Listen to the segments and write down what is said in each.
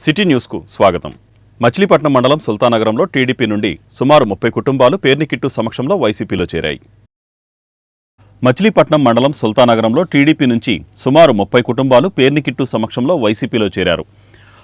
City న్యూస్కు స్వాగతం. మచిలీపట్నం మండలం సుల్తానగరంలో టీడీపీ నుండి సుమారు 30 కుటుంబాలు పేర్నికిట్టు సమక్షంలో వైసీపీలో చేరాయి. మచిలీపట్నం మండలం సుల్తానగరంలో టీడీపీ నుంచి సుమారు 30 కుటుంబాలు పేర్నికిట్టు సమక్షంలో వైసీపీలో చేరారు.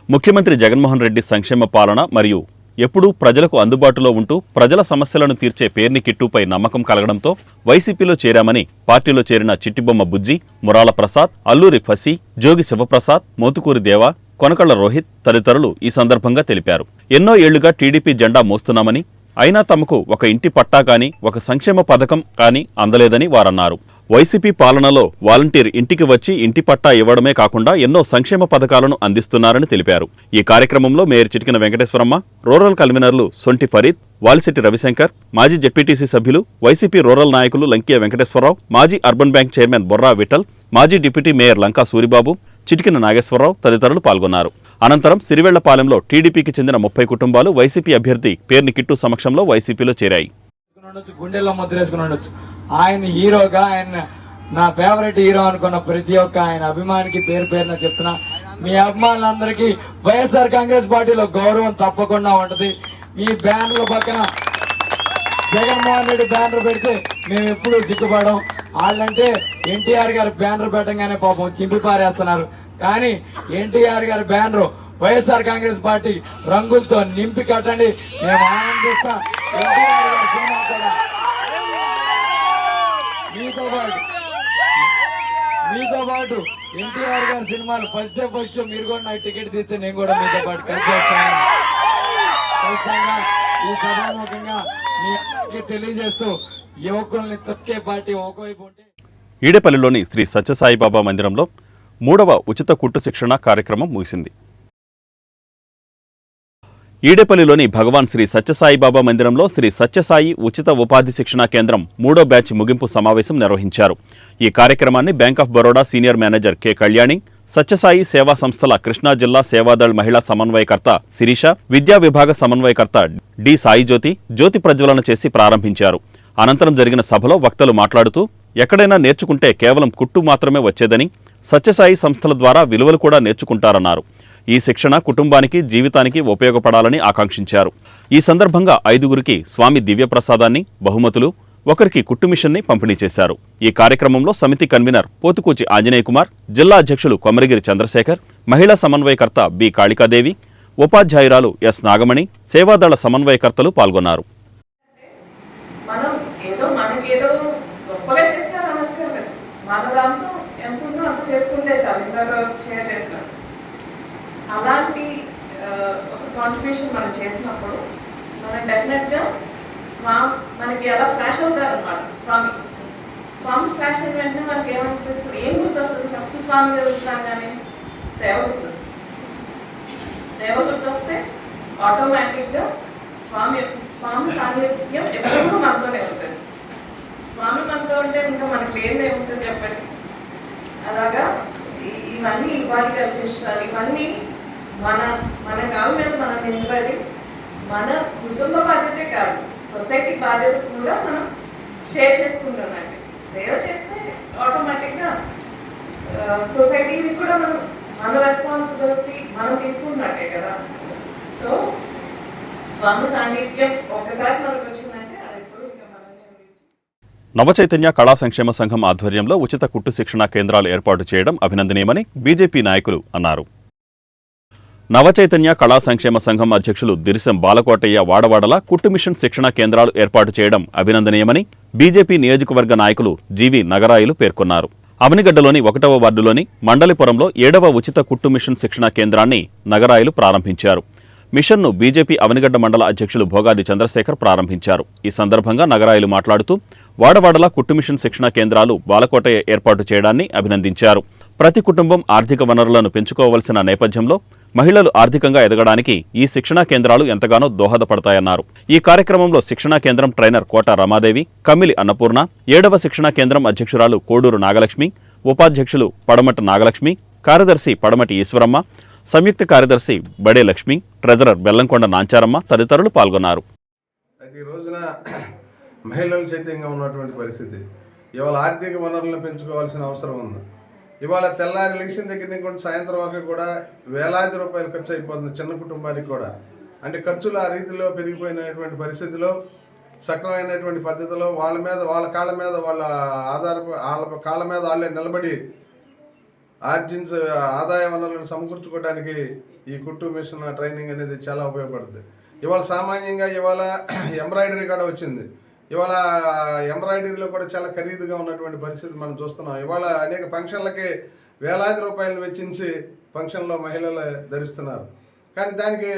ముఖ్యమంత్రి జగన్మోహన్ రెడ్డి సంక్షేమ పాలన మరియు ఎప్పుడూ ప్రజలకు అందుబాటులో ఉంటూ ప్రజల సమస్యలను తీర్చే పేర్నికిట్టుపై నమ్మకం కలగడంతో వైసీపీలో చేరామని పార్టీలో చేరిన చిట్టిబొమ్మ బుజ్జి, మురాల ప్రసాద్, అల్లూరి ఫసి, జోగి శివప్రసాద్, మోతుకూరి దేవా, కొనకళ్ల రోహిత్ తదితరులు ఈ సందర్భంగా తెలిపారు. ఎన్నో ఏళ్లుగా టీడీపీ జెండా మోస్తున్నామని, అయినా తమకు ఒక ఇంటి పట్టా కానీ ఒక సంక్షేమ పథకం కానీ అందలేదని వారన్నారు. వైసీపీ పాలనలో వాలంటీర్ ఇంటికి వచ్చి ఇంటి పట్టా ఇవ్వడమే కాకుండా ఎన్నో సంక్షేమ పథకాలను అందిస్తున్నారని తెలిపారు. ఈ కార్యక్రమంలో మేయర్ చిటికిన వెంకటేశ్వరమ్మ, రూరల్ కన్వీనర్లు సొంటి ఫరీద్, వాలిశెట్టి రవిశంకర్, మాజీ జెడ్పీటీసీ సభ్యులు, వైసీపీ రూరల్ నాయకులు లంకియ వెంకటేశ్వరరావు, మాజీ urban bank chairman Borra Vittal, మాజీ డిప్యూటీ మేయర్ లంకా సూరిబాబు, చిటికిన నాగేశ్వరరావు తదితరులు పాల్గొన్నారు. అనంతరం సిరివెళ్లపాలెంలో టీడీపీకి చెందిన 30 కుటుంబాలు వైసీపీ అభ్యర్థి పేర్నికిట్టు సమక్షంలో వైసీపీలో చేరాయి. గుండెల్లో ముద్రేసుకుని ఉండొచ్చు. ఆయన హీరోగా, ఆయన నా ఫేవరెట్ హీరో అనుకున్న ప్రతి ఒక్క ఆయన అభిమానికి పేరు పేరున చెప్తున్నా, మీ అభిమానులందరికీ వైఎస్ఆర్ కాంగ్రెస్ పార్టీలో గౌరవం తప్పకుండా ఉంటది. మీ బ్యానర్ల పక్కన జగన్మోహన్ రెడ్డి బ్యానర్ పెడితే మేము ఎప్పుడూ సిగ్గుపడం. వాళ్ళంటే ఎన్టీఆర్ గారి బ్యానర్ పెట్టగానే పాపం చింపి పారేస్తున్నారు. కానీ ఎన్టీఆర్ గారి బ్యానర్ వైఎస్ఆర్ కాంగ్రెస్ పార్టీ రంగులతో నింపి కట్టండి, మేము ఆనందిస్తాం. ఎన్టీఆర్ గారి సినిమా కూడా మీతో పాటు ఎన్టీఆర్ గారి సినిమాలు ఫస్ట్ డే ఫస్ట్ మీరు కూడా నాకు టికెట్ తీస్తే నేను కూడా మీతో పాటు కలిసి వస్తాను. ఈ సభాముఖంగా మీ అందరికీ తెలియజేస్తూ యువకుల్ని తొక్కే పార్టీ ఒకవైపు ఉంటే. ఈడేపల్లిలోని శ్రీ సత్యసాయిబాబా మందిరంలో 3వ ఉచిత కుట్టు శిక్షణ కార్యక్రమం ముగిసింది. ఈడేపల్లిలోని భగవాన్ శ్రీ సత్యసాయిబాబా మందిరంలో శ్రీ సత్యసాయి ఉచిత ఉపాధి శిక్షణా కేంద్రం 3వ బ్యాచ్ ముగింపు సమావేశం నిర్వహించారు. ఈ కార్యక్రమాన్ని bank of Baroda senior manager K Kalyani, Satyasai సేవా సంస్థల కృష్ణా జిల్లా సేవాదళ్ మహిళా సమన్వయకర్త శిరీష, విద్యా విభాగ సమన్వయకర్త డి సాయిజ్యోతి జ్యోతి ప్రజ్వలన చేసి ప్రారంభించారు. అనంతరం జరిగిన సభలో వక్తలు మాట్లాడుతూ, ఎక్కడైనా నేర్చుకుంటే కేవలం కుట్టు మాత్రమే వచ్చేదని, సత్యసాయి సంస్థల ద్వారా విలువలు కూడా నేర్చుకుంటారన్నారు. ఈ శిక్షణ కుటుంబానికి, జీవితానికి ఉపయోగపడాలని ఆకాంక్షించారు. ఈ సందర్భంగా 5గురికి స్వామి దివ్యప్రసాదాన్ని, బహుమతులు, ఒకరికి కుట్టు మిషన్ని పంపిణీ చేశారు. ఈ కార్యక్రమంలో సమితి కన్వీనర్ పోతుకూచి ఆంజనేయ కుమార్, జిల్లా అధ్యక్షులు కొమరగిరి చంద్రశేఖర్, మహిళా సమన్వయకర్త బి కాళికాదేవి, ఉపాధ్యాయురాలు ఎస్ నాగమణి, సేవాదళ సమన్వయకర్తలు పాల్గొన్నారు. అలాంటి ఒక కాంట్రిబ్యూషన్ మనం చేసినప్పుడు మనం డెఫినెట్గా మనకి ఎలా ఫ్లాష్ అవుతారనమాట. స్వామి ఫ్లాష్ అయిన వెంటనే మనకి ఏమనిపిస్తుంది, ఏం గుర్తొస్తుంది? ఫస్ట్ స్వామి తెలుస్తాం కానీ సేవ గుర్తొస్తుంది. సేవ గుర్తొస్తే ఆటోమేటిక్గా స్వామి సాన్నిధ్యం ఎప్పుడూ మనతోనే ఉంటుంది. స్వామి మనతో ఉంటే ఇంకా మనకి ఏదే ఉంటుంది చెప్పండి. అలాగా ఇవన్నీ ఇవ్వాలి కల్పించాలి. ఇవన్నీ మన కాళ్ళ మీద మనం నిలబడి మన కుటుంబ బాధ్యతే కాదు, సొసైటీ బాధ్యత కూడా మనం షేర్ చేసుకుంటున్నట్టు. సేవ చేస్తే ఆటోమేటిక్గా సొసైటీని కూడా మన రెస్పాన్సిబిలిటీ మనం తీసుకున్నట్టే కదా. సో స్వామి సాన్నిధ్యం ఒక్కసారి మనకు వచ్చిందంటే అది ఎప్పుడు ఇంకా మనల్ని. నవచైతన్య కళా సంక్షేమ సంఘం ఆధ్వర్యంలో ఉచిత కుట్టు శిక్షణా కేంద్రాలు ఏర్పాటు చేయడం అభినందనీయమని బీజేపీ నాయకులు అన్నారు. నవచైతన్య కళా సంక్షేమ సంఘం అధ్యక్షులు దిరిశం బాలకోటయ్య వాడవాడల కుట్టు మిషన్ శిక్షణా కేంద్రాలు ఏర్పాటు చేయడం అభినందనీయమని బీజేపీ నియోజకవర్గ నాయకులు జీవి నగరాయులు పేర్కొన్నారు. అవనిగడ్డలోని 1వ వార్డులోని మండలిపురంలో 7వ ఉచిత కుట్టు మిషన్ శిక్షణా కేంద్రాన్ని నగరాయులు ప్రారంభించారు. మిషన్ను బీజేపీ అవనిగడ్డ మండల అధ్యక్షులు భోగాది చంద్రశేఖర్ ప్రారంభించారు. ఈ సందర్భంగా నగరాయులు మాట్లాడుతూ, వాడవాడల కుట్టు మిషన్ శిక్షణా కేంద్రాలు బాలకోటయ్య ఏర్పాటు చేయడాన్ని అభినందించారు. ప్రతి కుటుంబం ఆర్థిక వనరులను పెంచుకోవలసిన నేపథ్యంలో మహిళలు ఆర్థికంగా ఎదగడానికి ఈ శిక్షణా కేంద్రాలు ఎంతగానో దోహదపడతాయన్నారు. ఈ కార్యక్రమంలో శిక్షణా కేంద్రం ట్రైనర్ కోట రమాదేవి, కమ్మిలి అన్నపూర్ణ, 7వ శిక్షణా కేంద్రం అధ్యక్షురాలు కోడూరు నాగలక్ష్మి, ఉపాధ్యక్షులు పడమట నాగలక్ష్మి, కార్యదర్శి పడమటి ఈశ్వరమ్మ, సంయుక్త కార్యదర్శి బడే లక్ష్మి, ట్రెజరర్ బెల్లంకొండ నాంచారమ్మ తదితరులు పాల్గొన్నారు. ఈ రోజున మహిళలు చైతన్యంగా ఉన్నటువంటి పరిస్థితి, ఇవాళ ఆర్థిక వనరులను పెంచుకోవాల్సిన అవసరం ఉంది. ఇవాళ తెల్లారి లెగిసిన దగ్గర నుంచి కూడా సాయంత్రం వరకు కూడా వేలాది రూపాయలు ఖర్చు అయిపోతుంది చిన్న కుటుంబానికి కూడా. అంటే ఖర్చులు ఆ రీతిలో పెరిగిపోయినటువంటి పరిస్థితిలో సక్రమైనటువంటి పద్ధతిలో వాళ్ళ కాళ్ళ మీద వాళ్ళ కాళ్ళ మీద వాళ్ళే నిలబడి ఆదాయ వనరులను సమకూర్చుకోవడానికి ఈ కుట్టు మిషన్ ట్రైనింగ్ అనేది చాలా ఉపయోగపడుతుంది. ఇవాళ సామాన్యంగా ఇవాళ ఎంబ్రాయిడరీ కూడా వచ్చింది. ఇవాళ ఎంబ్రాయిడరీలో కూడా చాలా ఖరీదుగా ఉన్నటువంటి పరిస్థితి మనం చూస్తున్నాం. ఇవాళ అనేక ఫంక్షన్లకి వేలాది రూపాయలు వెచ్చించి ఫంక్షన్లో మహిళలు ధరిస్తున్నారు. కానీ దానికి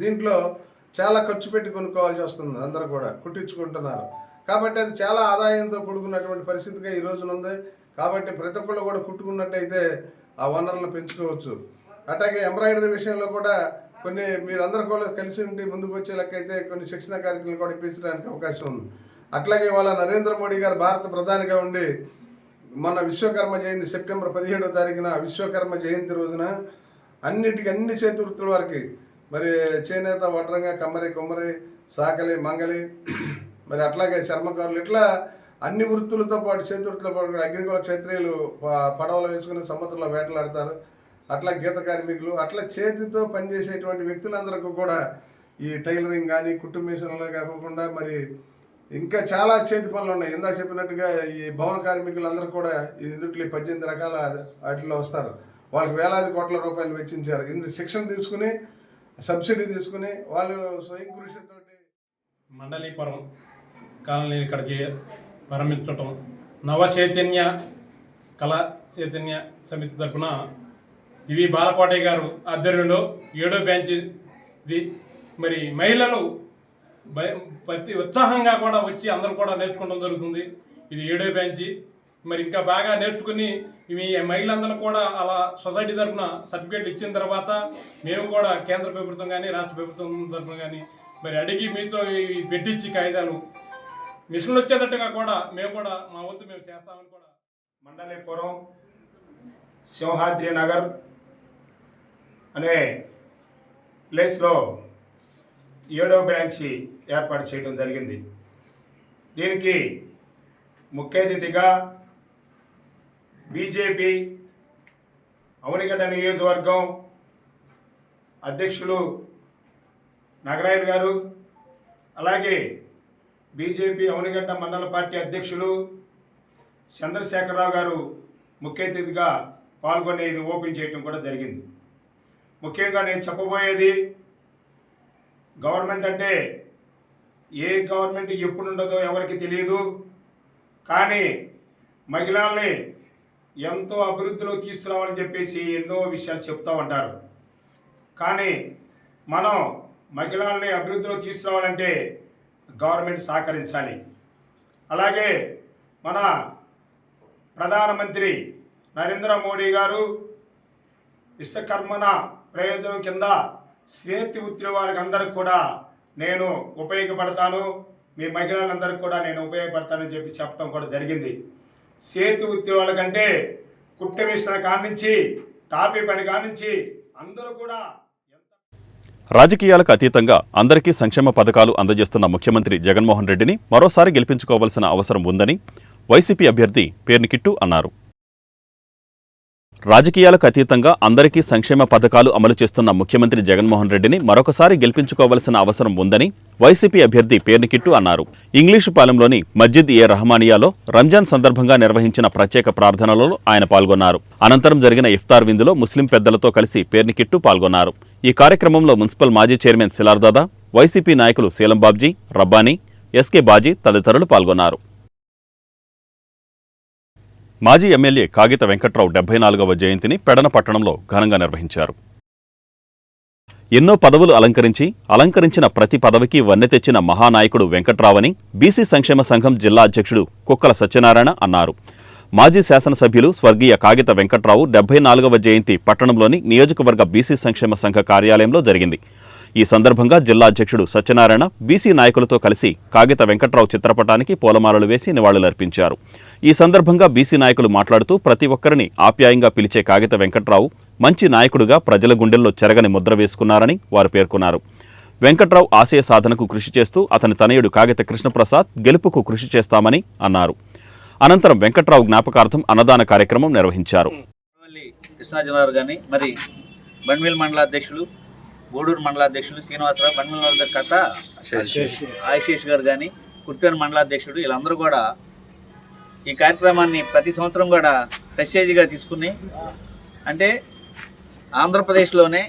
దీంట్లో చాలా ఖర్చు పెట్టి కొనుక్కోవాల్సి వస్తుంది. అందరూ కూడా కుట్టించుకుంటున్నారు. కాబట్టి అది చాలా ఆదాయంతో కూడుకున్నటువంటి పరిస్థితిగా ఈ రోజున ఉంది. కాబట్టి ప్రతి ఒక్కళ్ళు కూడా కుట్టుకున్నట్టయితే ఆ వనరులను పెంచుకోవచ్చు. అట్లాగే ఎంబ్రాయిడరీ విషయంలో కూడా కొన్ని మీరందరూ కూడా కలిసి ఉండి ముందుకు వచ్చే లెక్కైతే కొన్ని శిక్షణ కార్యక్రమాలు కూడా ఇప్పించడానికి అవకాశం ఉంది. అట్లాగే ఇవాళ నరేంద్ర మోడీ గారు భారత ప్రధానిగా ఉండి మన విశ్వకర్మ జయంతి సెప్టెంబర్ 17వ తారీఖున విశ్వకర్మ జయంతి రోజున అన్ని చేతి వృత్తుల వారికి మరి చేనేత, వడ్రంగ, కమ్మరి, కొమ్మరి, సాకలి, మంగలి, మరి అట్లాగే చర్మకారులు, ఇట్లా అన్ని వృత్తులతో పాటు చేతి వృత్తులతో పాటు అగ్నికుల క్షత్రియులు పడవలు వేసుకుని సముద్రంలో వేటలాడతారు. అట్లా గీత కార్మికులు, అట్లా చేతితో పనిచేసేటువంటి వ్యక్తులందరికీ కూడా ఈ టైలరింగ్ కానీ కుట్టు మిషన్లు కాకుండా మరి ఇంకా చాలా చేతి పనులు ఉన్నాయి. ఇందా చెప్పినట్టుగా ఈ భవన కార్మికులందరూ కూడా ఇందుట్లో 18 రకాల వాటిలో వస్తారు. వాళ్ళకి వేలాది కోట్ల రూపాయలు వెచ్చించారు. ఇందులో శిక్షణ తీసుకుని సబ్సిడీ తీసుకుని వాళ్ళు స్వయం కృషితో మండలీపురం కాలనీ ఇక్కడికి ప్రారంభించటం నవ చైతన్య కళా చైతన్య సమితి తరఫున ఇవి బాలకోటయ్య గారు ఆధ్వర్యంలో 7వ బ్యాచ్ ఇది. మరి మహిళలు ప్రతి ఉత్సాహంగా కూడా వచ్చి అందరూ కూడా నేర్చుకోవడం జరుగుతుంది. ఇది 7వ బ్యాచ్. మరి ఇంకా బాగా నేర్చుకుని మీ మహిళలందరూ కూడా అలా సొసైటీ తరఫున సర్టిఫికేట్లు ఇచ్చిన తర్వాత మేము కూడా కేంద్ర ప్రభుత్వం కానీ రాష్ట్ర ప్రభుత్వం తరఫున కానీ మరి అడిగి మీతో పెట్టించి కాగితాలు మిషన్లు వచ్చేటట్టుగా కూడా మేము కూడా మా వంతు మేము చేస్తామని కూడా. మండలీపురం సింహాద్రి నగర్ అనే ప్లేస్లో 7వ బ్రాంచి ఏర్పాటు చేయడం జరిగింది. దీనికి ముఖ్య అతిథిగా బీజేపీ అవనిగడ్డ నియోజకవర్గం అధ్యక్షులు నాగరాయణ గారు, అలాగే బీజేపీ అవనిగడ్డ మండల పార్టీ అధ్యక్షులు చంద్రశేఖరరావు గారు ముఖ్య అతిథిగా పాల్గొని ఇది ఓపెన్ చేయడం కూడా జరిగింది. ముఖ్యంగా నేను చెప్పబోయేది, గవర్నమెంట్ అంటే ఏ గవర్నమెంట్ ఎప్పుడు ఉండదో ఎవరికి తెలియదు. కానీ మహిళల్ని ఎంతో అభివృద్ధిలో తీసుకురావాలని చెప్పేసి ఎన్నో విషయాలు చెప్తూ ఉంటారు. కానీ మనం మహిళల్ని అభివృద్ధిలో తీసుకురావాలంటే గవర్నమెంట్ సహకరించాలి. అలాగే మన ప్రధానమంత్రి నరేంద్ర మోడీ గారు విశ్వకర్మణ ప్రయోజనం కింద స్నేహితు వృత్తి వాళ్ళకి అందరికి కూడా నేను ఉపయోగపడతాను, మీ మహిళలందరికీ కూడా నేను ఉపయోగపడతానని చెప్పడం కూడా జరిగింది. చేతి వృత్తి వాళ్ళకంటే కుట్టు మిషన్ కానించి టాపీ పని కానించి అందరూ కూడా రాజకీయాలకు అతీతంగా అందరికీ సంక్షేమ పథకాలు అందజేస్తున్న ముఖ్యమంత్రి జగన్మోహన్ రెడ్డిని మరోసారి గెలిపించుకోవాల్సిన అవసరం ఉందని వైసీపీ అభ్యర్థి పేర్నికిట్టు అన్నారు. రాజకీయాలకు అతీతంగా అందరికీ సంక్షేమ పథకాలు అమలు చేస్తున్న ముఖ్యమంత్రి జగన్మోహన్ రెడ్డిని మరొకసారి గెలిపించుకోవాల్సిన అవసరం ఉందని వైసీపీ అభ్యర్థి పేర్నికిట్టు అన్నారు. ఇంగ్లీషు పాలెంలోని మస్జిద్ ఏ రహమానియాలో రంజాన్ సందర్భంగా నిర్వహించిన ప్రత్యేక ప్రార్థనలలో ఆయన పాల్గొన్నారు. అనంతరం జరిగిన ఇఫ్తార్ విందులో ముస్లిం పెద్దలతో కలిసి పేర్నికిట్టు పాల్గొన్నారు. ఈ కార్యక్రమంలో మున్సిపల్ మాజీ చైర్మన్ సిలార్దాదా, వైసీపీ నాయకులు శీలంబాబ్జీ, రబ్బానీ, ఎస్కే బాజీ తదితరులు పాల్గొన్నారు. మాజీ ఎమ్మెల్యే కాగిత వెంకట్రావు 74వ జయంతిని పెడన పట్టణంలో ఘనంగా నిర్వహించారు. ఎన్నో పదవులు అలంకరించిన ప్రతి పదవికి వన్నె తెచ్చిన మహానాయకుడు వెంకట్రావని బీసీ సంక్షేమ సంఘం జిల్లా అధ్యక్షుడు కుక్కల సత్యనారాయణ అన్నారు. మాజీ శాసనసభ్యులు స్వర్గీయ కాగిత వెంకట్రావు 74వ జయంతి పట్టణంలోని నియోజకవర్గ బీసీ సంక్షేమ సంఘ కార్యాలయంలో జరిగింది. ఈ సందర్భంగా జిల్లా అధ్యక్షుడు సత్యనారాయణ బీసీ నాయకులతో కలిసి కాగిత వెంకట్రావు చిత్రపటానికి పూలమాలలు వేసి నివాళులర్పించారు. ఈ సందర్భంగా బీసీ నాయకులు మాట్లాడుతూ ప్రతి ఒక్కరిని ఆప్యాయంగా పిలిచే కాగిత వెంకట్రావు మంచి నాయకుడుగా ప్రజల గుండెల్లో చెరగని ముద్ర వేసుకున్నారని వారు పేర్కొన్నారు. వెంకట్రావు ఆశయ సాధనకు కృషి చేస్తూ అతని తనయుడు కాగిత కృష్ణప్రసాద్ గెలుపుకు కృషి చేస్తామని అన్నారు. అనంతరం వెంకట్రావు జ్ఞాపకార్థం అన్నదాన కార్యక్రమం నిర్వహించారు. కృష్ణాజనరావు గారిని, మరి బండ్మిల్ మండలాధ్యక్షులు, గూడూరు మండలాధ్యక్షులు శ్రీనివాసరావు, బండ్మిల్ మండల కట్ట ఆశీష్ గారు కానీ, కుర్తేరు మండలాధ్యక్షుడు, వీళ్ళందరూ కూడా ఈ కార్యక్రమాన్ని ప్రతి సంవత్సరం కూడా ప్రెస్టేజ్గా తీసుకుని, అంటే ఆంధ్రప్రదేశ్లోనే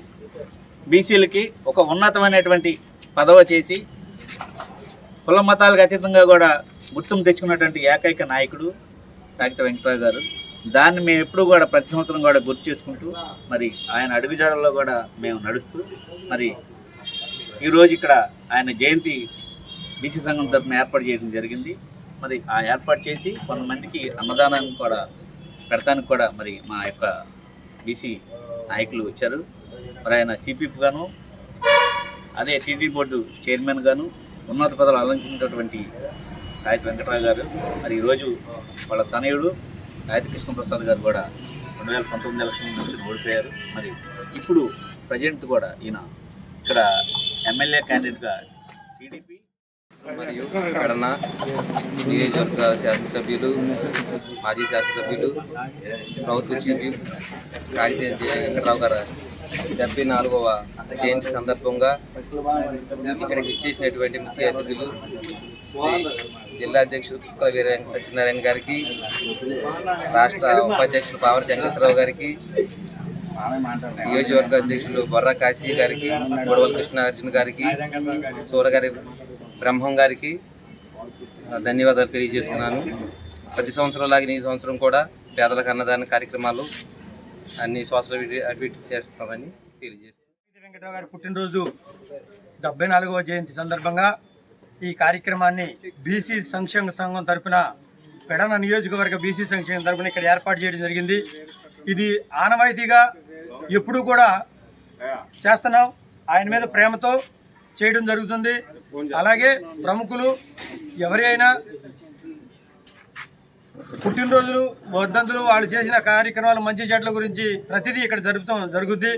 బీసీలకి ఒక ఉన్నతమైనటువంటి పదవి చేసి కుల మతాలకు అతీతంగా కూడా గుర్తింపు తెచ్చుకున్నటువంటి ఏకైక నాయకుడు డాక్టర్ వెంకట్రావు గారు. దాన్ని మేము ఎప్పుడూ కూడా ప్రతి సంవత్సరం కూడా గుర్తు చేసుకుంటూ, మరి ఆయన అడుగుజాడల్లో కూడా మేము నడుస్తూ, మరి ఈరోజు ఇక్కడ ఆయన జయంతి బీసీ సంఘం తరఫున ఏర్పాటు చేయడం జరిగింది. మరి ఆ ఏర్పాటు చేసి కొంతమందికి అన్నదానాన్ని కూడా పెడతానికి కూడా మరి మా యొక్క బీసీ నాయకులు వచ్చారు. మరి ఆయన సిపిఎఫ్ గాను, అదే టీడీ బోర్డు చైర్మన్ గాను ఉన్నత పదవులు అలంకరించినటువంటి రాయత వెంకట్రావు గారు, మరి ఈరోజు వాళ్ళ తనయుడు రాయత కృష్ణప్రసాద్ గారు కూడా 2019 ఎలక్షన్ నుంచి ఓడిపోయారు. మరి ఇప్పుడు ప్రజెంట్ కూడా ఈయన ఇక్కడ ఎమ్మెల్యే క్యాండిడేట్గా టీడీపీ మరియు పెడన నియోజకవర్గ శాసనసభ్యులు, మాజీ శాసనసభ్యులు, ప్రభుత్వ చీఫ్ కాగితే వెంకట్రావు గారు 74వ జయంతి సందర్భంగా ఇక్కడికి ఇచ్చేసినటువంటి ముఖ్య అతిథులు జిల్లా అధ్యక్షుడు కుక్కల వీర సత్యనారాయణ గారికి, రాష్ట్ర ఉపాధ్యక్షులు పావర్ చంద్రశేఖరరావు గారికి, నియోజకవర్గ అధ్యక్షులు బొర్రా కాశీ గారికి, గొడవల కృష్ణార్జున గారికి, సూరగారి బ్రహ్మం గారికి ధన్యవాదాలు తెలియజేస్తున్నాను. ప్రతి సంవత్సరం లాగా ఈ సంవత్సరం కూడా పేదలకు అన్నదాన కార్యక్రమాలు అన్ని సోషల్ యాక్టివిటీస్ చేస్తామని తెలియజేస్తున్నాను. వెంకటరావు గారి పుట్టినరోజు 74వ జయంతి సందర్భంగా ఈ కార్యక్రమాన్ని బీసీ సంక్షేమ సంఘం తరఫున, పెడన నియోజకవర్గ బీసీ సంక్షేమ తరఫున ఇక్కడ ఏర్పాటు చేయడం జరిగింది. ఇది ఆనవాయితీగా ఎప్పుడూ కూడా చేస్తున్నాం. ఆయన మీద ప్రేమతో చేయడం జరుగుతుంది. అలాగే ప్రముఖులు ఎవరైనా పుట్టినరోజులు, వర్ధంతులు, వాళ్ళు చేసిన కార్యక్రమాలు, మంచి చెట్ల గురించి ప్రతిదీ ఇక్కడ జరుగుద్ది.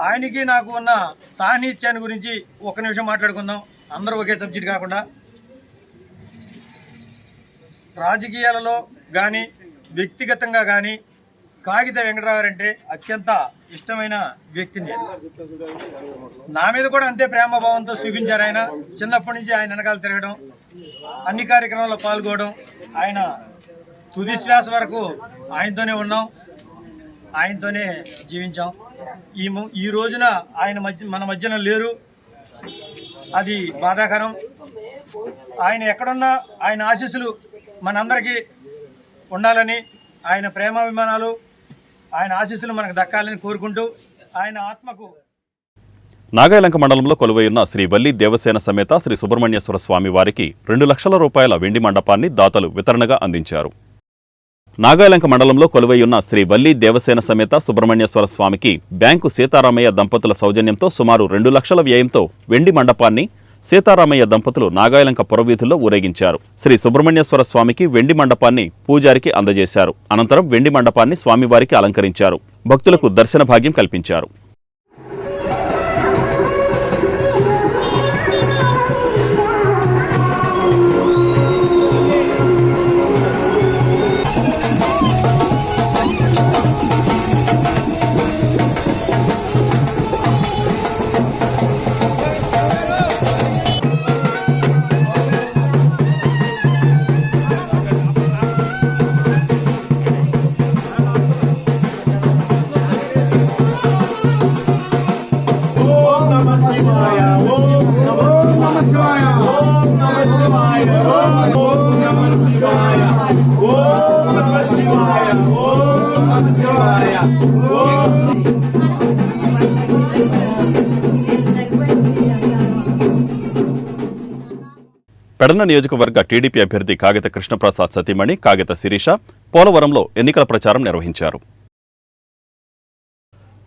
ఆయనకి నాకు ఉన్న సాన్నిధ్యాన్ని గురించి ఒక నిమిషం మాట్లాడుకుందాం, అందరూ ఒకే సబ్జెక్ట్ కాకుండా. రాజకీయాలలో కానీ వ్యక్తిగతంగా కానీ కాగిత వెంకటరావు అంటే అత్యంత ఇష్టమైన వ్యక్తిని. నా మీద కూడా అంతే ప్రేమభావంతో చూపించారు ఆయన. చిన్నప్పటి నుంచి ఆయన వెనకాల తిరగడం, అన్ని కార్యక్రమాల్లో పాల్గొనడం, ఆయన తుది శ్వాస వరకు ఆయనతోనే ఉన్నాం, ఆయనతోనే జీవించాం. ఈ రోజున ఆయన మన మధ్యన లేరు, అది బాధాకరం. ఆయన ఎక్కడున్నా ఆయన ఆశీస్సులు మనందరికీ ఉండాలని, ఆయన ప్రేమాభిమానాలు, ఆయన ఆశీస్సులు మనకు దక్కాలని కోరుకుంటూ ఆయన ఆత్మకు. నాగాయలంక మండలంలో కొలువైయున్న శ్రీ వల్లి దేవసేన సమేత శ్రీ సుబ్రహ్మణ్యేశ్వర స్వామి వారికి 2 లక్షల రూపాయల వెండి మండపాన్ని దాతలు వితరణగా అందించారు. నాగాయలంక మండలంలో కొలువైయున్న శ్రీ వల్లి దేవసేన సమేత సుబ్రహ్మణ్యేశ్వర స్వామికి బ్యాంకు సీతారామయ్య దంపతుల సౌజన్యంతో సుమారు 2 లక్షల వ్యయంతో వెండి మండపాన్ని సీతారామయ్య దంపతులు నాగాయలంక పురవీధుల్లో ఊరేగించారు. శ్రీ సుబ్రహ్మణ్యేశ్వర స్వామికి వెండి మండపాన్ని పూజారికి అందజేశారు. అనంతరం వెండి మండపాన్ని స్వామివారికి అలంకరించారు. భక్తులకు దర్శన భాగ్యం కల్పించారు. పెడన నియోజకవర్గ టీడీపీ అభ్యర్థి కాగిత కృష్ణప్రసాద్ సతీమణి కాగిత శిరీష పోలవరంలో ఎన్నికల ప్రచారం నిర్వహించారు.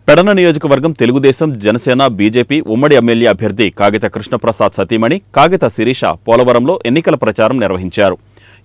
పెడన నియోజకవర్గం తెలుగుదేశం, జనసేన, బీజేపీ ఉమ్మడి ఎమ్మెల్యే అభ్యర్థి కాగిత కృష్ణప్రసాద్ సతీమణి కాగిత శిరీష పోలవరంలో ఎన్నికల ప్రచారం నిర్వహించారు.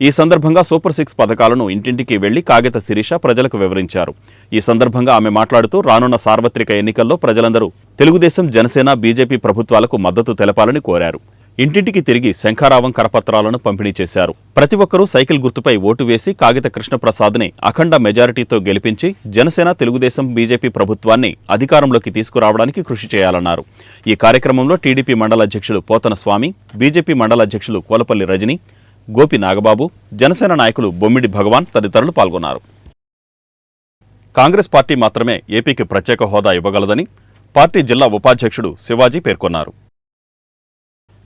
ఈ సందర్భంగా సూపర్ 6 పథకాలను ఇంటింటికి వెళ్లి కాగిత శిరీష ప్రజలకు వివరించారు. ఈ సందర్భంగా ఆమె మాట్లాడుతూ రానున్న సార్వత్రిక ఎన్నికల్లో ప్రజలందరూ తెలుగుదేశం, జనసేన, బీజేపీ ప్రభుత్వాలకు మద్దతు తెలపాలని కోరారు. ఇంటింటికి తిరిగి శంఖారావం కరపత్రాలను పంపిణీ చేశారు. ప్రతి ఒక్కరూ సైకిల్ గుర్తుపై ఓటు వేసి కాగిత కృష్ణప్రసాద్ని అఖండ మెజారిటీతో గెలిపించి జనసేన, తెలుగుదేశం, బీజేపీ ప్రభుత్వాన్ని అధికారంలోకి తీసుకురావడానికి కృషి చేయాలన్నారు. ఈ కార్యక్రమంలో టీడీపీ మండల అధ్యక్షులు పోతన స్వామి, బీజేపీ మండల అధ్యక్షులు కోలపల్లి రజని, గోపి నాగబాబు, జనసేన నాయకులు బొమ్మిడి భగవాన్ తదితరులు పాల్గొన్నారు. కాంగ్రెస్ పార్టీ మాత్రమే ఏపీకి ప్రత్యేక హోదా ఇవ్వగలదని పార్టీ జిల్లా ఉపాధ్యక్షుడు శివాజీ పేర్కొన్నారు.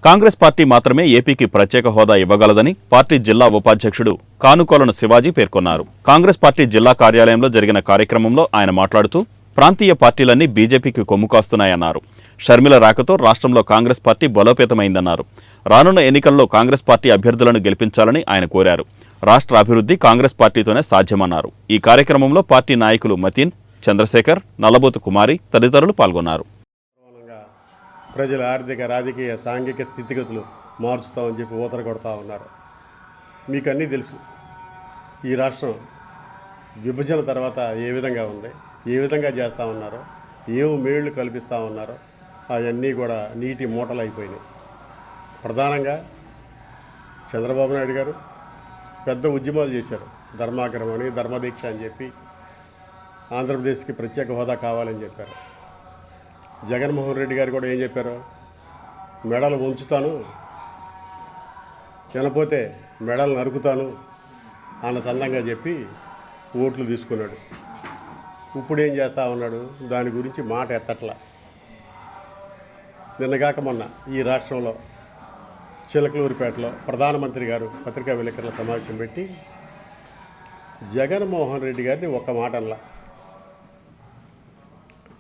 కాంగ్రెస్ పార్టీ మాత్రమే ఏపీకి ప్రత్యేక హోదా ఇవ్వగలదని పార్టీ జిల్లా ఉపాధ్యక్షుడు కానుకోలను శివాజీ పేర్కొన్నారు. కాంగ్రెస్ పార్టీ జిల్లా కార్యాలయంలో జరిగిన కార్యక్రమంలో ఆయన మాట్లాడుతూ ప్రాంతీయ పార్టీలన్నీ బీజేపీకి కొమ్ము కాస్తున్నాయన్నారు. షర్మిల రాకతో రాష్ట్రంలో కాంగ్రెస్ పార్టీ బలోపేతమైందన్నారు. రానున్న ఎన్నికల్లో కాంగ్రెస్ పార్టీ అభ్యర్థులను గెలిపించాలని ఆయన కోరారు. రాష్ట్ర అభివృద్ధి కాంగ్రెస్ పార్టీతోనే సాధ్యమన్నారు. ఈ కార్యక్రమంలో పార్టీ నాయకులు మతీన్, చంద్రశేఖర్, నల్లబోతు కుమారి తదితరులు పాల్గొన్నారు. ప్రజల ఆర్థిక, రాజకీయ, సాంఘిక స్థితిగతులు మార్చుతామని చెప్పి ఊతర కొడతా ఉన్నారు. మీకు అన్నీ తెలుసు ఈ రాష్ట్రం విభజన తర్వాత ఏ విధంగా ఉంది, ఏ విధంగా చేస్తూ ఉన్నారో, ఏం మేళ్లు కల్పిస్తూ ఉన్నారో అవన్నీ కూడా నీటి మూటలు అయిపోయినాయి. ప్రధానంగా చంద్రబాబు నాయుడు గారు పెద్ద ఉద్యమాలు చేశారు. ధర్మాగ్రహం అని, ధర్మదీక్ష అని చెప్పి ఆంధ్రప్రదేశ్కి ప్రత్యేక హోదా కావాలని చెప్పారు. జగన్మోహన్ రెడ్డి గారు కూడా ఏం చెప్పారు, మెడలు ఉంచుతాను, వినపోతే మెడలు నరుకుతాను అన్న సందంగా చెప్పి ఓట్లు తీసుకున్నాడు. ఇప్పుడు ఏం చేస్తూ ఉన్నాడు, దాని గురించి మాట ఎత్తట్లా. నిన్నగాక మొన్న ఈ రాష్ట్రంలో చిలకలూరిపేటలో ప్రధానమంత్రి గారు పత్రికా విలేకరుల సమావేశం పెట్టి జగన్మోహన్ రెడ్డి గారిని ఒక్క మాట అనలా.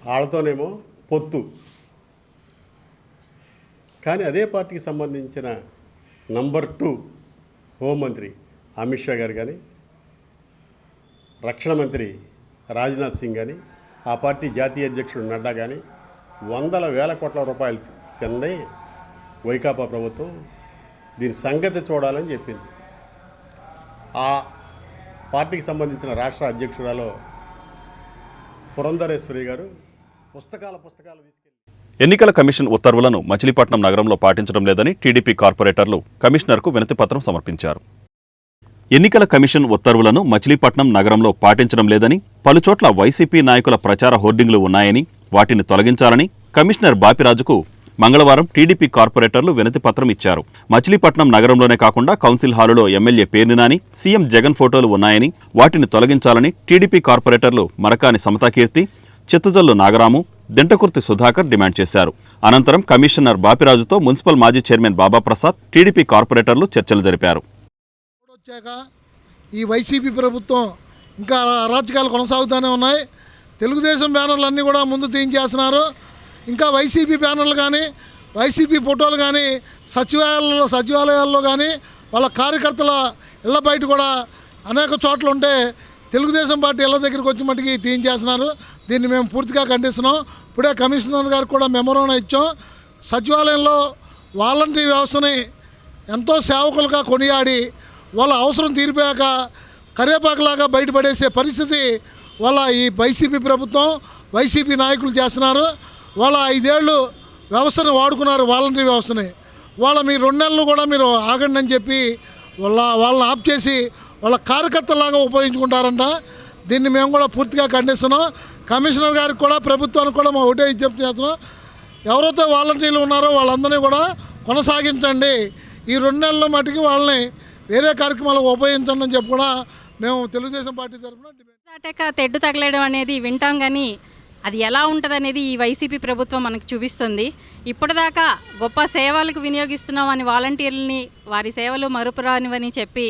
వాళ్ళతోనేమో పొత్తు, కానీ అదే పార్టీకి సంబంధించిన నంబర్ 2 హోంమంత్రి అమిత్ షా గారు కానీ, రక్షణ మంత్రి రాజ్నాథ్ సింగ్ కానీ, ఆ పార్టీ జాతీయ అధ్యక్షుడు నడ్డా కానీ వందల వేల కోట్ల రూపాయలు తిందే వైకాపా ప్రభుత్వం. దీని సంగతి చూడాలని చెప్పింది. ఆ పార్టీకి సంబంధించిన రాష్ట్ర అధ్యక్షురాలో పురంధరేశ్వరి గారు పుస్తకాలు తీసుకెళ్ళి ఎన్నికల కమిషన్ ఉత్తర్వులను మచిలీపట్నం నగరంలో పాటించడం లేదని టీడీపీ కార్పొరేటర్లు కమిషనర్కు వినతిపత్రం సమర్పించారు. ఎన్నికల కమిషన్ ఉత్తర్వులను మచిలీపట్నం నగరంలో పాటించడం లేదని, పలుచోట్ల వైసీపీ నాయకుల ప్రచార హోర్డింగ్లు ఉన్నాయని, వాటిని తొలగించాలని కమిషనర్ బాపిరాజుకు మంగళవారం టీడీపీ కార్పొరేటర్లు వినతిపత్రం ఇచ్చారు. మచిలీపట్నం నగరంలోనే కాకుండా కౌన్సిల్ హాలులో ఎమ్మెల్యే పేర్ని నాని, సీఎం జగన్ ఫోటోలు ఉన్నాయని, వాటిని తొలగించాలని టీడీపీ కార్పొరేటర్లు మరకాని సమతాకీర్తి, చిత్తజల్లు నాగరాము, దింటకుర్తి సుధాకర్ డిమాండ్ చేశారు. అనంతరం కమిషనర్ బాపిరాజుతో మున్సిపల్ మాజీ చైర్మన్ బాబాప్రసాద్, టీడీపీ కార్పొరేటర్లు చర్చలు జరిపారు. ఈ వైసీపీ ప్రభుత్వం ఇంకా అరాచకాలు కొనసాగుతూనే ఉన్నాయి. తెలుగుదేశం బ్యానర్లు అన్నీ కూడా ముందు తీయించేస్తున్నారు. ఇంకా వైసీపీ బ్యానర్లు కానీ, వైసీపీ ఫోటోలు కానీ సచివాలయాల్లో కానీ వాళ్ళ కార్యకర్తల ఇళ్ల బయట కూడా అనేక చోట్ల ఉంటే తెలుగుదేశం పార్టీ ఇళ్ల దగ్గరికి వచ్చి మటుకి తీయించేస్తున్నారు. దీన్ని మేము పూర్తిగా ఖండిస్తున్నాం. ఇప్పుడే కమిషనర్ గారికి కూడా మెమోరాండం ఇచ్చాం. సచివాలయంలో వాలంటరీ వ్యవస్థని ఎంతో సేవకులుగా కొనియాడి వాళ్ళ అవసరం తీరిపోయాక కరివేపాకులాగా బయటపడేసే పరిస్థితి వాళ్ళ ఈ వైసీపీ ప్రభుత్వం, వైసీపీ నాయకులు చేస్తున్నారు. వాళ్ళ 5 ఏళ్ళు వ్యవస్థను వాడుకున్నారు, వాలంటరీ వ్యవస్థని. మీ 2 నెలలు కూడా మీరు ఆగండి అని చెప్పి వాళ్ళని ఆప్ చేసి వాళ్ళ కార్యకర్తలాగా ఉపయోగించుకుంటారంట. దీన్ని మేము కూడా పూర్తిగా ఖండిస్తున్నాం. కమిషనర్ గారికి కూడా, ప్రభుత్వానికి కూడా మా ఒకటే విజ్ఞప్తి చేస్తున్నాం. ఎవరైతే వాలంటీర్లు ఉన్నారో వాళ్ళందరినీ కూడా కొనసాగించండి. ఈ 2 నెలల మటుకి వాళ్ళని వేరే కార్యక్రమాలకు ఉపయోగించండి అని చెప్పి కూడా మేము తెలుగుదేశం పార్టీ తరఫున డిమాండ్. తెడ్డు తగలేయడం అనేది వింటాం, కానీ అది ఎలా ఉంటుంది అనేది ఈ వైసీపీ ప్రభుత్వం మనకు చూపిస్తుంది. ఇప్పటిదాకా గొప్ప సేవలకు వినియోగిస్తున్నామని వాలంటీర్లని, వారి సేవలు మరుపురానివని చెప్పి,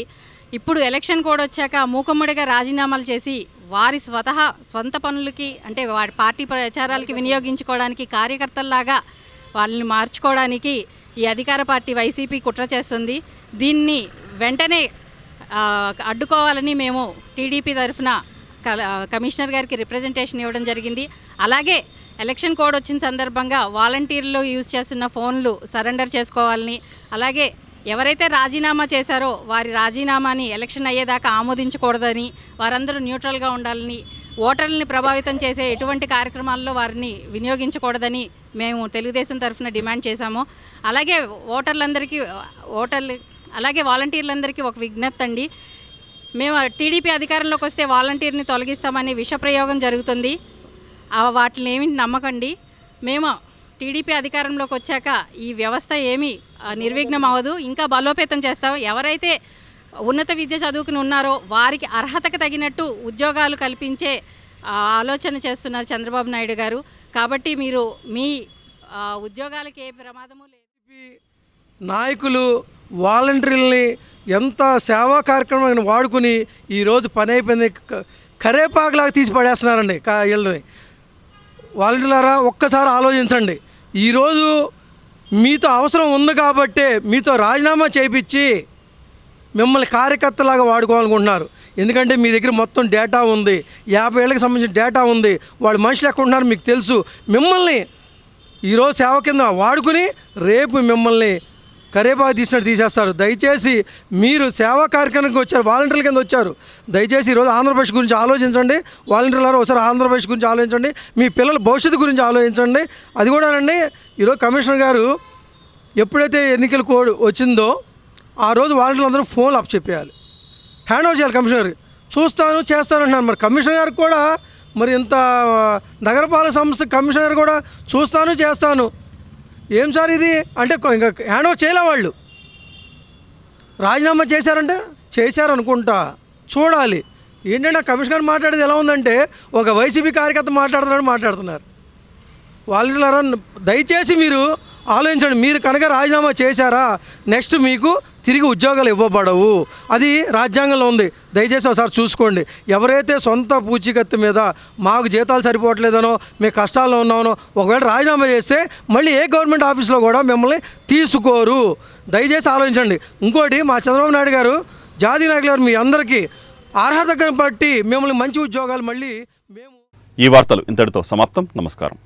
ఇప్పుడు ఎలక్షన్ కోడ్ వచ్చాక మూకమ్మడిగా రాజీనామాలు చేసి వారి స్వంత పనులకి, అంటే వారి పార్టీ ప్రచారాలకి వినియోగించుకోవడానికి, కార్యకర్తల్లాగా వాళ్ళని మార్చుకోవడానికి ఈ అధికార పార్టీ వైసీపీ కుట్ర చేస్తుంది. దీన్ని వెంటనే అడ్డుకోవాలని మేము టీడీపీ తరఫున కమిషనర్ గారికి రిప్రజెంటేషన్ ఇవ్వడం జరిగింది. అలాగే ఎలక్షన్ కోడ్ వచ్చిన సందర్భంగా వాలంటీర్లు యూజ్ చేస్తున్న ఫోన్లు సరెండర్ చేసుకోవాలని, అలాగే ఎవరైతే రాజీనామా చేశారో వారి రాజీనామాని ఎలక్షన్ అయ్యేదాకా ఆమోదించకూడదని, వారందరూ న్యూట్రల్గా ఉండాలని, ఓటర్లని ప్రభావితం చేసే ఎటువంటి కార్యక్రమాల్లో వారిని వినియోగించకూడదని మేము తెలుగుదేశం తరఫున డిమాండ్ చేశాము. అలాగే అలాగే వాలంటీర్లందరికీ ఒక విజ్ఞప్తి అండి. మేము టీడీపీ అధికారంలోకి వస్తే వాలంటీర్ని తొలగిస్తామని విషప్రయోగం జరుగుతుంది. వాటిని ఏమి నమ్మకండి. మేము టీడీపీ అధికారంలోకి వచ్చాక ఈ వ్యవస్థ ఏమీ నిర్విఘ్నం అవ్వదు, ఇంకా బలోపేతం చేస్తాం. ఎవరైతే ఉన్నత విద్య చదువుకుని ఉన్నారో వారికి అర్హతకు తగినట్టు ఉద్యోగాలు కల్పించే ఆలోచన చేస్తున్నారు చంద్రబాబు నాయుడు గారు. కాబట్టి మీరు మీ ఉద్యోగాలకి ఏ ప్రమాదము లేదు. నాయకులు వాలంటీర్లని ఎంత సేవా కార్యక్రమాన్ని వాడుకుని ఈరోజు పని అయిపోయింది కరేపాకులాగా తీసి పడేస్తున్నారండి వీళ్ళని. వాలంటీర్లారా ఒక్కసారి ఆలోచించండి. ఈరోజు మీతో అవసరం ఉంది కాబట్టే మీతో రాజీనామా చేయించి మిమ్మల్ని కార్యకర్తలాగా వాడుకోవాలనుకుంటున్నారు. ఎందుకంటే మీ దగ్గర మొత్తం డేటా ఉంది, 50 ఏళ్ళకి సంబంధించిన డేటా ఉంది, వాళ్ళు మనుషులు ఎక్కడ ఉంటున్నారు మీకు తెలుసు. మిమ్మల్ని ఈరోజు సేవ కింద వాడుకుని రేపు మిమ్మల్ని కరేపాకు తీసినట్టు తీసేస్తారు. దయచేసి మీరు సేవా కార్యక్రమానికి వచ్చారు, వాలంటీర్ల కింద వచ్చారు. దయచేసి ఈరోజు ఆంధ్రప్రదేశ్ గురించి ఆలోచించండి. వాలంటీర్లు ఒకసారి ఆంధ్రప్రదేశ్ గురించి ఆలోచించండి, మీ పిల్లల భవిష్యత్తు గురించి ఆలోచించండి. అది కూడానండి, ఈరోజు కమిషనర్ గారు ఎప్పుడైతే ఎన్నికల కోడ్ వచ్చిందో ఆ రోజు వాలంటీర్లు అందరూ ఫోన్లు అప్ చెప్పేయాలి, హ్యాండ్ ఓవర్ చేయాలి కమిషనర్కి. చూస్తాను చేస్తాను అంటున్నారు. మరి కమిషనర్ గారికి కూడా మరి ఇంత నగరపాలక సంస్థ కమిషనర్ కూడా చూస్తాను చేస్తాను ఏం సార్ ఇది అంటే ఇంకా హ్యాండ్ ఓవర్ చేయలే. వాళ్ళు రాజీనామా చేశారంటే చేశారనుకుంటా, చూడాలి. ఏంటంటే కమిషనర్ మాట్లాడేది ఎలా ఉందంటే ఒక వైసీపీ కార్యకర్త మాట్లాడుతున్నారు. వాళ్ళ దయచేసి మీరు ఆలోచించండి. మీరు కనుక రాజీనామా చేశారా నెక్స్ట్ మీకు తిరిగి ఉద్యోగాలు ఇవ్వబడవు, అది రాజ్యాంగంలో ఉంది. దయచేసి ఒకసారి చూసుకోండి. ఎవరైతే సొంత పూచీకత్తు మీద మాకు జీతాలు సరిపోవట్లేదనో మేము కష్టాల్లో ఉన్నామనో ఒకవేళ రాజీనామా చేస్తే మళ్ళీ ఏ గవర్నమెంట్ ఆఫీస్లో కూడా మిమ్మల్ని తీసుకోరు. దయచేసి ఆలోచించండి. ఇంకోటి మా చంద్రబాబు నాయుడు గారు జాతీయ నాయకులు గారు మీ అందరికీ అర్హతను బట్టి మిమ్మల్ని మంచి ఉద్యోగాలు మళ్ళీ మేము. ఈ వార్తలు ఇంతటితో సమాప్తం. నమస్కారం.